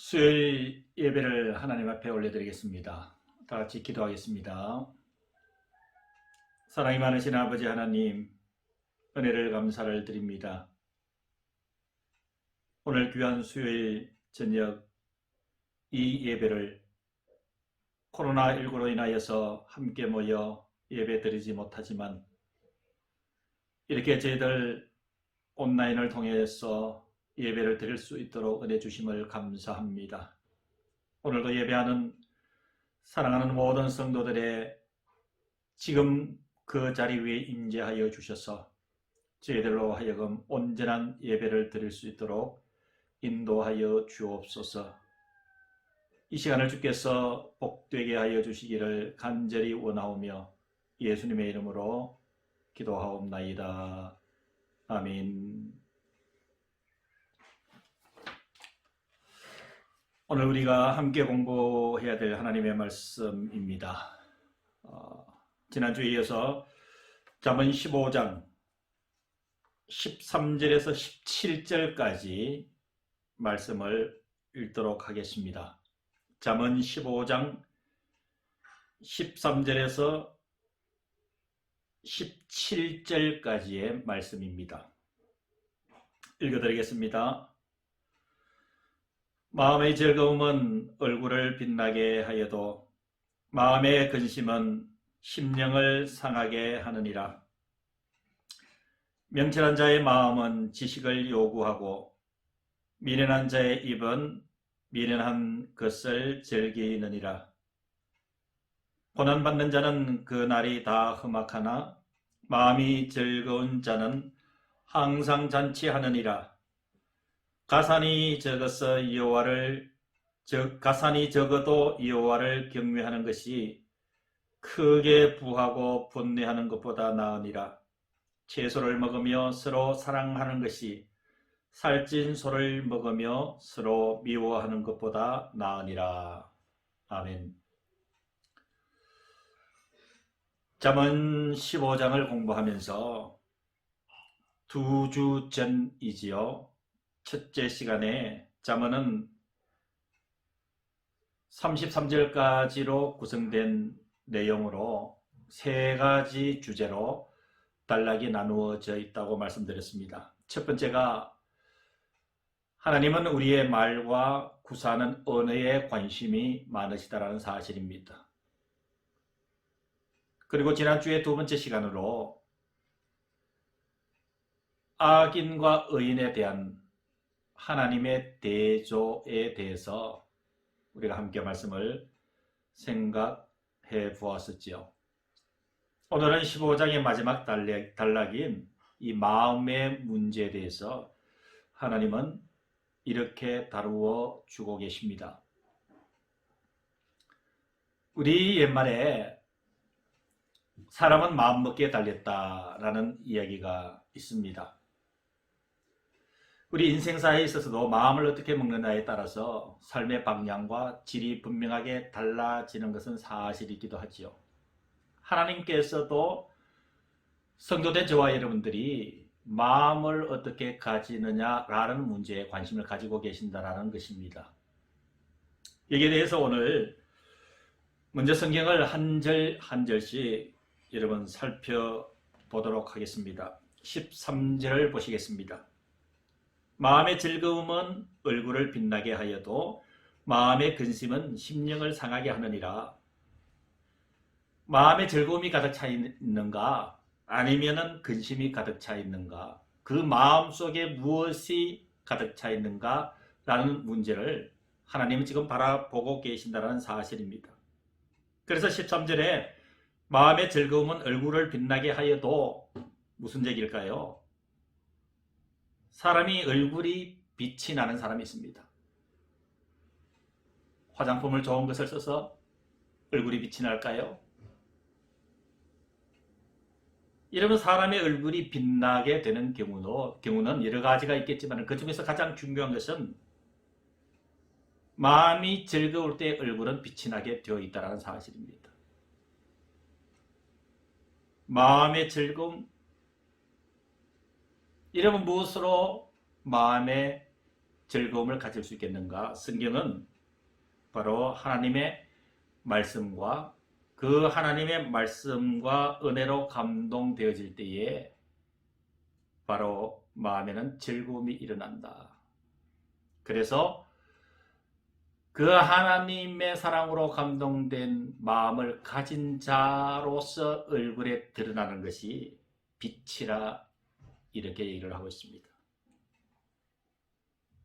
수요일 예배를 하나님 앞에 올려드리겠습니다. 다 같이 기도하겠습니다. 사랑이 많으신 아버지 하나님, 은혜를 감사를 드립니다. 오늘 귀한 수요일 저녁 이 예배를 코로나19로 인하여서 함께 모여 예배 드리지 못하지만 이렇게 저희들 온라인을 통해서 예배를 드릴 수 있도록 은혜 주심을 감사합니다. 오늘도 예배하는 사랑하는 모든 성도들의 지금 그 자리 위에 임재하여 주셔서 저희들로 하여금 온전한 예배를 드릴 수 있도록 인도하여 주옵소서. 이 시간을 주께서 복되게 하여 주시기를 간절히 원하오며 예수님의 이름으로 기도하옵나이다. 아멘. 오늘 우리가 함께 공부해야 될 하나님의 말씀입니다. 지난주에 이어서 잠언 15장 13절에서 17절까지 말씀을 읽도록 하겠습니다. 잠언 15장 13절에서 17절까지의 말씀입니다. 읽어드리겠습니다. 마음의 즐거움은 얼굴을 빛나게 하여도 마음의 근심은 심령을 상하게 하느니라. 명철한 자의 마음은 지식을 요구하고 미련한 자의 입은 미련한 것을 즐기느니라. 고난받는 자는 그 날이 다 험악하나 마음이 즐거운 자는 항상 잔치하느니라. 가산이 적어도 여호와를 경외하는 것이 크게 부하고 번뇌하는 것보다 나으니라. 채소를 먹으며 서로 사랑하는 것이 살찐 소를 먹으며 서로 미워하는 것보다 나으니라. 아멘. 잠언 15장을 공부하면서 2주 전이지요. 첫째 시간에 잠언은 33절까지로 구성된 내용으로 세 가지 주제로 단락이 나누어져 있다고 말씀드렸습니다. 첫 번째가 하나님은 우리의 말과 구사하는 언어에 관심이 많으시다라는 사실입니다. 그리고 지난주에 두 번째 시간으로 악인과 의인에 대한 하나님의 대조에 대해서 우리가 함께 말씀을 생각해 보았었지요. 오늘은 15장의 마지막 단락인 이 마음의 문제에 대해서 하나님은 이렇게 다루어 주고 계십니다. 우리 옛말에 사람은 마음먹기에 달렸다라는 이야기가 있습니다. 우리 인생사에 있어서도 마음을 어떻게 먹느냐에 따라서 삶의 방향과 질이 분명하게 달라지는 것은 사실이기도 하지요. 하나님께서도 성도된 저와 여러분들이 마음을 어떻게 가지느냐라는 문제에 관심을 가지고 계신다는 것입니다. 여기에 대해서 오늘 먼저 성경을 한 절 한 절씩 여러분 살펴보도록 하겠습니다. 13절을 보시겠습니다. 마음의 즐거움은 얼굴을 빛나게 하여도 마음의 근심은 심령을 상하게 하느니라. 마음의 즐거움이 가득 차 있는가? 아니면은 근심이 가득 차 있는가? 그 마음 속에 무엇이 가득 차 있는가? 라는 문제를 하나님은 지금 바라보고 계신다는 사실입니다. 그래서 13절에 마음의 즐거움은 얼굴을 빛나게 하여도 무슨 얘기일까요? 사람이 얼굴이 빛이 나는 사람이 있습니다. 화장품을 좋은 것을 써서 얼굴이 빛이 날까요? 이러면 사람의 얼굴이 빛나게 되는 경우는 여러 가지가 있겠지만 그 중에서 가장 중요한 것은 마음이 즐거울 때 얼굴은 빛이 나게 되어 있다는 사실입니다. 마음의 즐거움, 이러면 무엇으로 마음의 즐거움을 가질 수 있겠는가? 성경은 바로 하나님의 말씀과 그 하나님의 말씀과 은혜로 감동되어질 때에 바로 마음에는 즐거움이 일어난다. 그래서 그 하나님의 사랑으로 감동된 마음을 가진 자로서 얼굴에 드러나는 것이 빛이라 이렇게 얘기를 하고 있습니다.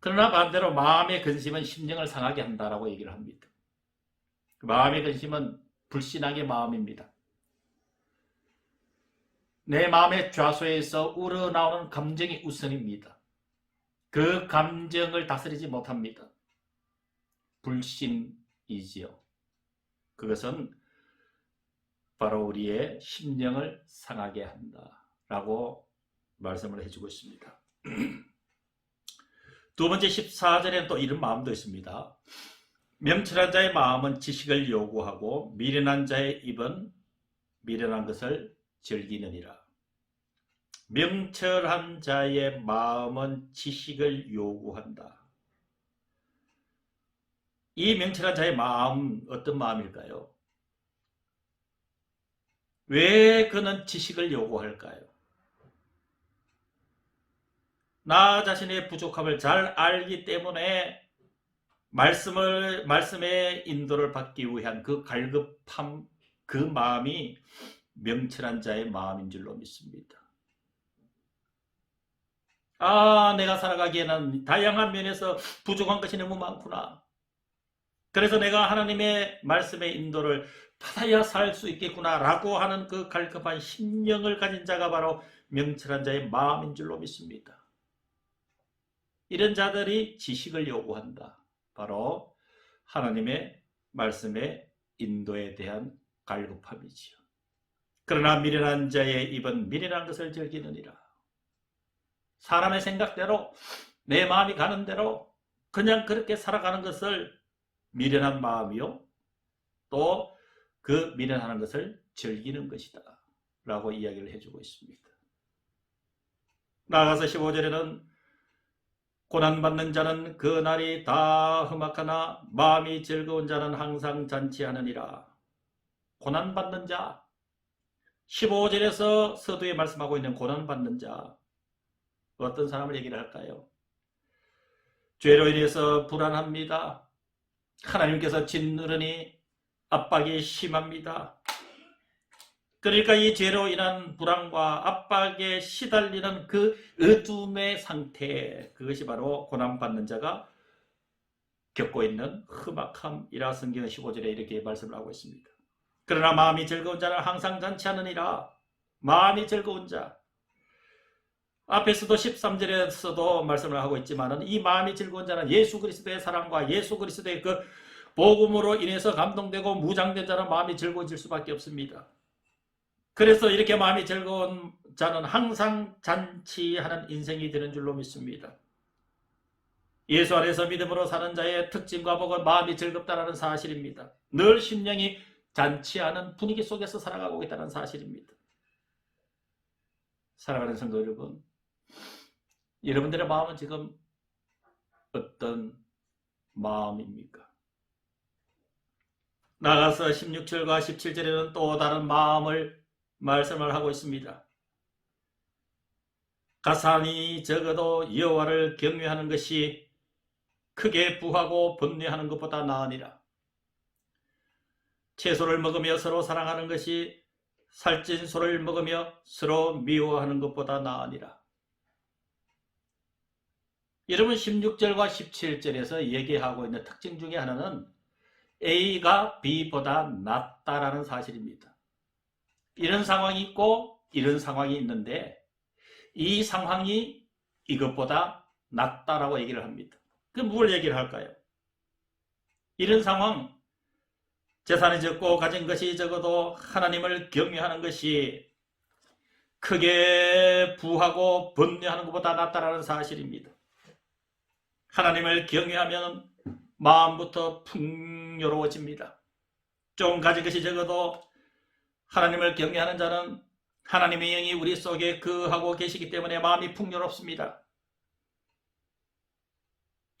그러나 반대로 마음의 근심은 심령을 상하게 한다라고 얘기를 합니다. 마음의 근심은 불신앙의 마음입니다. 내 마음의 좌소에서 우러나오는 감정이 우선입니다. 그 감정을 다스리지 못합니다. 불신이지요. 그것은 바로 우리의 심령을 상하게 한다라고 말씀을 해주고 있습니다. 두 번째 14절에는 또 이런 마음도 있습니다. 명철한 자의 마음은 지식을 요구하고 미련한 자의 입은 미련한 것을 즐기느니라. 명철한 자의 마음은 지식을 요구한다. 이 명철한 자의 마음 어떤 마음일까요? 왜 그는 지식을 요구할까요? 나 자신의 부족함을 잘 알기 때문에 말씀의 인도를 받기 위한 그 갈급함, 그 마음이 명철한 자의 마음인 줄로 믿습니다. 내가 살아가기에는 다양한 면에서 부족한 것이 너무 많구나. 그래서 내가 하나님의 말씀의 인도를 받아야 살 수 있겠구나 라고 하는 그 갈급한 심령을 가진 자가 바로 명철한 자의 마음인 줄로 믿습니다. 이런 자들이 지식을 요구한다. 바로 하나님의 말씀의 인도에 대한 갈급함이지요. 그러나 미련한 자의 입은 미련한 것을 즐기느니라. 사람의 생각대로 내 마음이 가는 대로 그냥 그렇게 살아가는 것을 미련한 마음이요. 또 그 미련하는 것을 즐기는 것이다. 라고 이야기를 해주고 있습니다. 나아가서 15절에는 고난받는 자는 그 날이 다 험악하나 마음이 즐거운 자는 항상 잔치하느니라. 고난받는 자, 15절에서 서두에 말씀하고 있는 고난받는 자, 어떤 사람을 얘기를 할까요? 죄로 인해서 불안합니다. 하나님께서 짓누르니 압박이 심합니다. 그러니까 이 죄로 인한 불안과 압박에 시달리는 그 어둠의 상태, 그것이 바로 고난받는 자가 겪고 있는 험악함이라 성경 15절에 이렇게 말씀을 하고 있습니다. 그러나 마음이 즐거운 자는 항상 잔치하느니라. 마음이 즐거운 자. 앞에서도 13절에서도 말씀을 하고 있지만 이 마음이 즐거운 자는 예수 그리스도의 사랑과 예수 그리스도의 그 복음으로 인해서 감동되고 무장된 자는 마음이 즐거워질 수밖에 없습니다. 그래서 이렇게 마음이 즐거운 자는 항상 잔치하는 인생이 되는 줄로 믿습니다. 예수 안에서 믿음으로 사는 자의 특징과 복은 마음이 즐겁다는 사실입니다. 늘 심령이 잔치하는 분위기 속에서 살아가고 있다는 사실입니다. 사랑하는 성도 여러분, 여러분들의 마음은 지금 어떤 마음입니까? 나가서 16절과 17절에는 또 다른 마음을 말씀을 하고 있습니다. 가산이 적어도 여호와를 경외하는 것이 크게 부하고 번뇌하는 것보다 나으니라. 채소를 먹으며 서로 사랑하는 것이 살찐 소를 먹으며 서로 미워하는 것보다 나으니라. 여러분 16절과 17절에서 얘기하고 있는 특징 중에 하나는 A가 B보다 낫다라는 사실입니다. 이런 상황이 있고 이런 상황이 있는데 이 상황이 이것보다 낫다라고 얘기를 합니다. 그 뭘 얘기를 할까요? 이런 상황, 재산이 적고 가진 것이 적어도 하나님을 경외하는 것이 크게 부하고 번뇌하는 것보다 낫다라는 사실입니다. 하나님을 경외하면 마음부터 풍요로워집니다. 좀 가진 것이 적어도 하나님을 경외하는 자는 하나님의 영이 우리 속에 거하고 계시기 때문에 마음이 풍요롭습니다.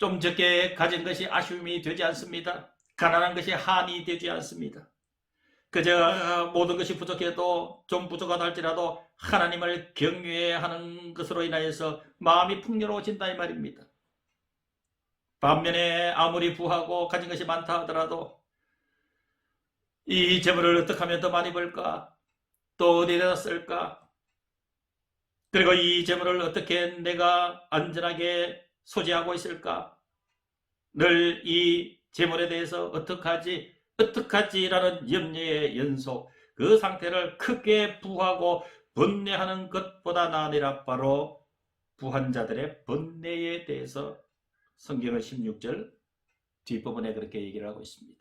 좀 적게 가진 것이 아쉬움이 되지 않습니다. 가난한 것이 한이 되지 않습니다. 그저 모든 것이 부족해도 좀 부족하다 할지라도 하나님을 경외하는 것으로 인하여서 마음이 풍요로워진다 이 말입니다. 반면에 아무리 부하고 가진 것이 많다 하더라도 이 재물을 어떻게 하면 더 많이 벌까? 또 어디에다 쓸까? 그리고 이 재물을 어떻게 내가 안전하게 소지하고 있을까? 늘 이 재물에 대해서 어떡하지라는 염려의 연속, 그 상태를 크게 부하고 번뇌하는 것보다 나으니라. 바로 부한 자들의 번뇌에 대해서 성경은 16절 뒷부분에 그렇게 얘기를 하고 있습니다.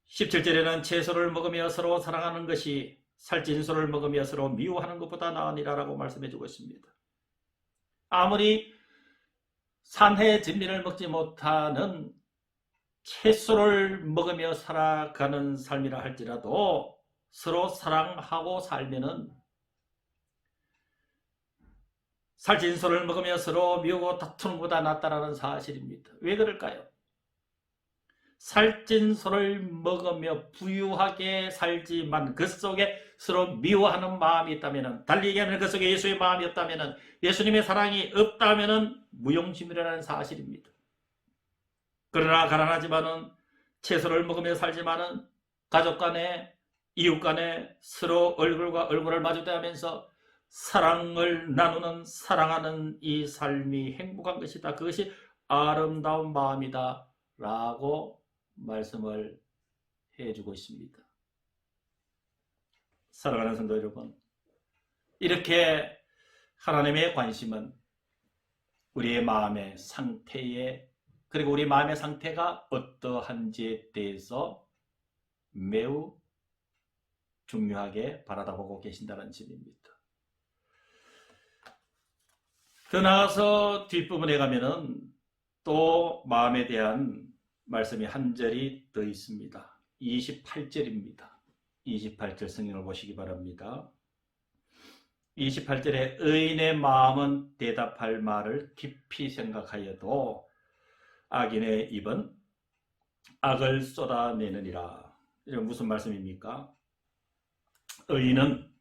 17절에는 채소를 먹으며 서로 사랑하는 것이 살찐 소를 먹으며 서로 미워하는 것보다 나으니라 라고 말씀해 주고 있습니다. 아무리 산해 진미를 먹지 못하는 채소를 먹으며 살아가는 삶이라 할지라도 서로 사랑하고 살면은 살찐 소를 먹으며 서로 미우고 다투는 것보다 낫다라는 사실입니다. 왜 그럴까요? 살찐 소를 먹으며 부유하게 살지만 그 속에 서로 미워하는 마음이 있다면, 달리 얘기하면 그 속에 예수의 마음이 없다면, 예수님의 사랑이 없다면 무용지물이라는 사실입니다. 그러나 가난하지만은 채소를 먹으며 살지만은 가족 간에 이웃 간에 서로 얼굴과 얼굴을 마주대하면서 사랑을 나누는, 사랑하는 이 삶이 행복한 것이다. 그것이 아름다운 마음이다 라고 말씀을 해주고 있습니다. 사랑하는 성도 여러분, 이렇게 하나님의 관심은 우리의 마음의 상태에, 그리고 우리 마음의 상태가 어떠한지에 대해서 매우 중요하게 바라다보고 계신다는 점입니다. 더 나아가서 뒷부분에 가면은 또 마음에 대한 말씀이 한 절이 더 있습니다. 28절입니다. 28절 성경을 보시기 바랍니다. 28절에 의인의 마음은 대답할 말을 깊이 생각하여도 악인의 입은 악을 쏟아내느니라. 이건 무슨 말씀입니까? 의인은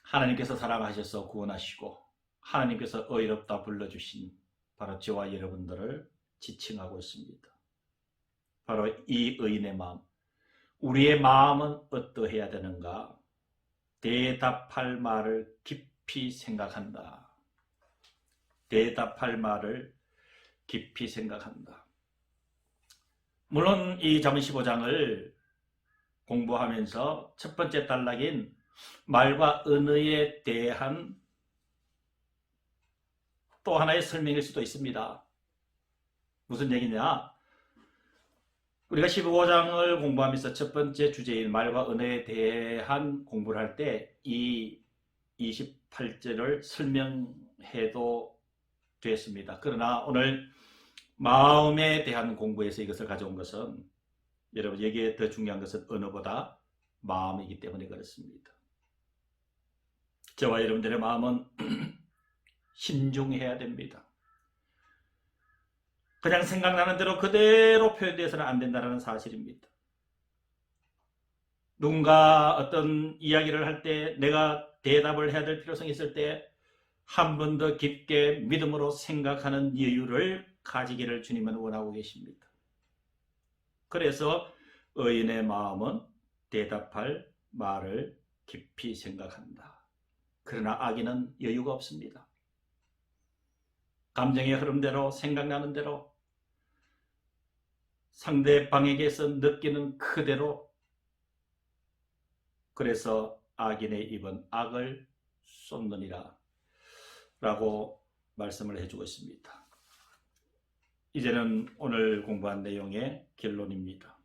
하나님께서 사랑하셔서 구원하시고 하나님께서 의롭다 불러주신 바로 저와 여러분들을 지칭하고 있습니다. 바로 이 의인의 마음, 우리의 마음은 어떠해야 되는가? 대답할 말을 깊이 생각한다. 대답할 말을 깊이 생각한다. 물론 이 잠언 15장을 공부하면서 첫 번째 단락인 말과 언어에 대한 또 하나의 설명일 수도 있습니다. 무슨 얘기냐? 우리가 15장을 공부하면서 첫 번째 주제인 말과 언어에 대한 공부를 할 때 이 28절을 설명해도 됐습니다. 그러나 오늘 마음에 대한 공부에서 이것을 가져온 것은, 여러분, 여기에 더 중요한 것은 언어보다 마음이기 때문에 그렇습니다. 저와 여러분들의 마음은 신중해야 됩니다. 그냥 생각나는 대로 그대로 표현되어서는 안 된다는 사실입니다. 누군가 어떤 이야기를 할 때 내가 대답을 해야 될 필요성이 있을 때 한 번 더 깊게 믿음으로 생각하는 여유를 가지기를 주님은 원하고 계십니다. 그래서 의인의 마음은 대답할 말을 깊이 생각한다. 그러나 악인은 여유가 없습니다. 감정의 흐름대로, 생각나는 대로, 상대방에게서 느끼는 그대로, 그래서 악인의 입은 악을 쏟느니라 라고 말씀을 해주고 있습니다. 이제는 오늘 공부한 내용의 결론입니다.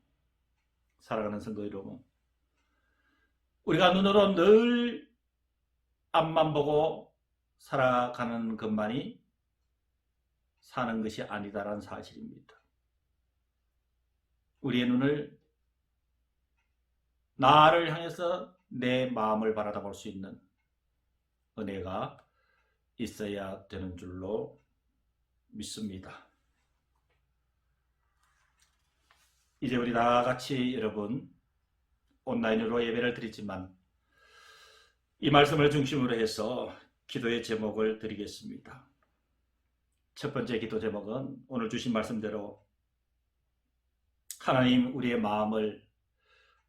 사랑하는 성도 여러분, 우리가 눈으로 늘 앞만 보고 살아가는 것만이 사는 것이 아니다라는 사실입니다. 우리의 눈을, 나를 향해서 내 마음을 바라다 볼 수 있는 은혜가 있어야 되는 줄로 믿습니다. 이제 우리 다 같이 여러분 온라인으로 예배를 드리지만 이 말씀을 중심으로 해서 기도의 제목을 드리겠습니다. 첫 번째 기도 제목은 오늘 주신 말씀대로 하나님 우리의 마음을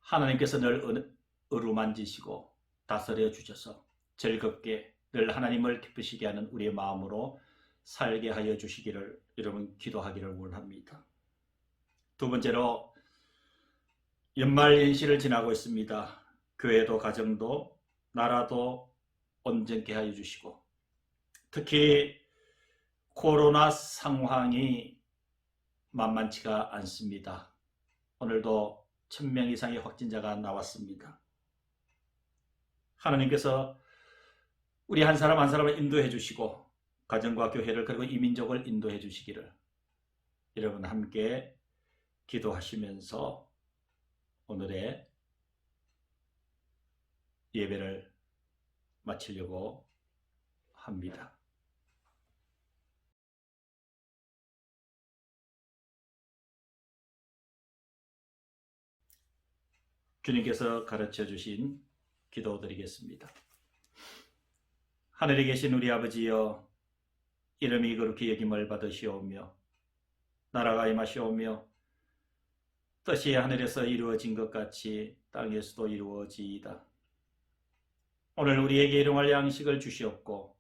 하나님께서 늘 어루만지시고 다스려 주셔서 즐겁게 늘 하나님을 기쁘시게 하는 우리의 마음으로 살게 하여 주시기를 여러분 기도하기를 원합니다. 두 번째로 연말 연시를 지나고 있습니다. 교회도 가정도 나라도 온전케 하여 주시고 특히 코로나 상황이 만만치가 않습니다. 오늘도 1000명 이상의 확진자가 나왔습니다. 하나님께서 우리 한 사람 한 사람을 인도해 주시고 가정과 교회를 그리고 이민족을 인도해 주시기를 여러분 함께 기도하시면서 오늘의 예배를 마치려고 합니다. 주님께서 가르쳐 주신 기도 드리겠습니다. 하늘에 계신 우리 아버지여, 이름이 거룩히 여김을 받으시오며 나라가 임하시오며 뜻이 하늘에서 이루어진 것 같이 땅에서도 이루어지이다. 오늘 우리에게 일용할 양식을 주시옵고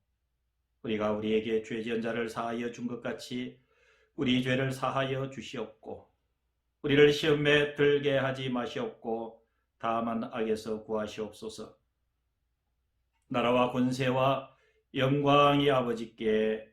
우리가 우리에게 죄 지은 자를 사하여 준 것 같이 우리 죄를 사하여 주시옵고 우리를 시험에 들게 하지 마시옵고 다만 악에서 구하시옵소서. 나라와 권세와 영광이 아버지께